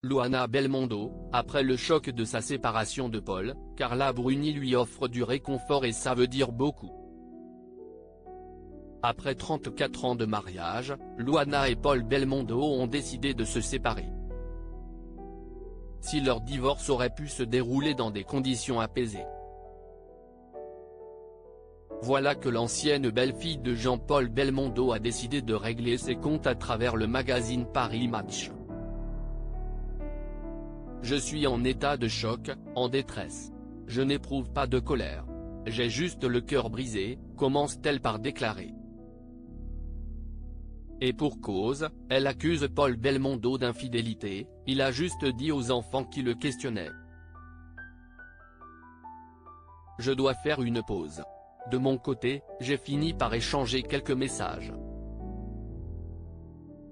Luana Belmondo, après le choc de sa séparation de Paul, Carla Bruni lui offre du réconfort et ça veut dire beaucoup. Après 34 ans de mariage, Luana et Paul Belmondo ont décidé de se séparer. Si leur divorce aurait pu se dérouler dans des conditions apaisées. Voilà que l'ancienne belle-fille de Jean-Paul Belmondo a décidé de régler ses comptes à travers le magazine Paris Match. Je suis en état de choc, en détresse. Je n'éprouve pas de colère. J'ai juste le cœur brisé, commence-t-elle par déclarer. Et pour cause, elle accuse Paul Belmondo d'infidélité, il a juste dit aux enfants qui le questionnaient. Je dois faire une pause. De mon côté, j'ai fini par échanger quelques messages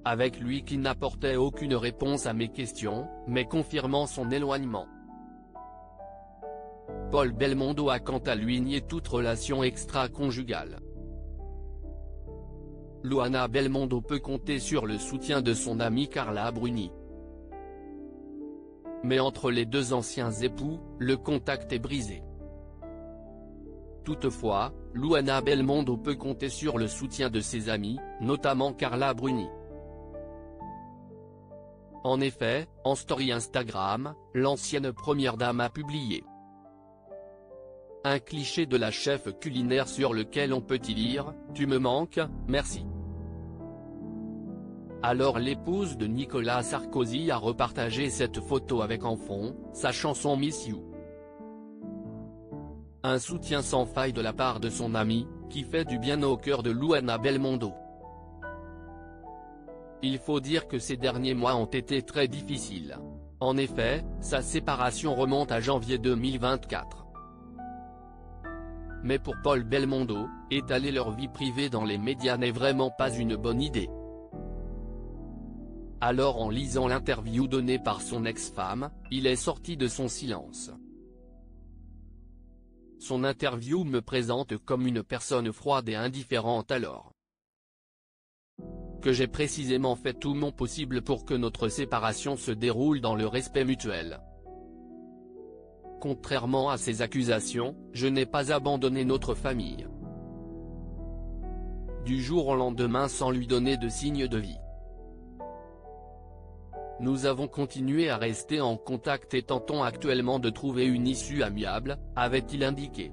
avec lui qui n'apportait aucune réponse à mes questions, mais confirmant son éloignement. Paul Belmondo a quant à lui nié toute relation extra-conjugale. Luana Belmondo peut compter sur le soutien de son amie Carla Bruni. Mais entre les deux anciens époux, le contact est brisé. Toutefois, Luana Belmondo peut compter sur le soutien de ses amis, notamment Carla Bruni. En effet, en story Instagram, l'ancienne première dame a publié un cliché de la chef culinaire sur lequel on peut y lire « Tu me manques, merci ». Alors l'épouse de Nicolas Sarkozy a repartagé cette photo avec en fond, sa chanson Miss You. Un soutien sans faille de la part de son ami, qui fait du bien au cœur de Luana Belmondo. Il faut dire que ces derniers mois ont été très difficiles. En effet, sa séparation remonte à janvier 2024. Mais pour Paul Belmondo, étaler leur vie privée dans les médias n'est vraiment pas une bonne idée. Alors en lisant l'interview donnée par son ex-femme, il est sorti de son silence. Son interview me présente comme une personne froide et indifférente alors que j'ai précisément fait tout mon possible pour que notre séparation se déroule dans le respect mutuel. Contrairement à ces accusations, je n'ai pas abandonné notre famille du jour au lendemain sans lui donner de signe de vie. Nous avons continué à rester en contact et tentons actuellement de trouver une issue amiable, avait-il indiqué.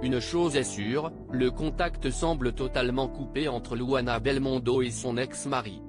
Une chose est sûre, le contact semble totalement coupé entre Luana Belmondo et son ex-mari.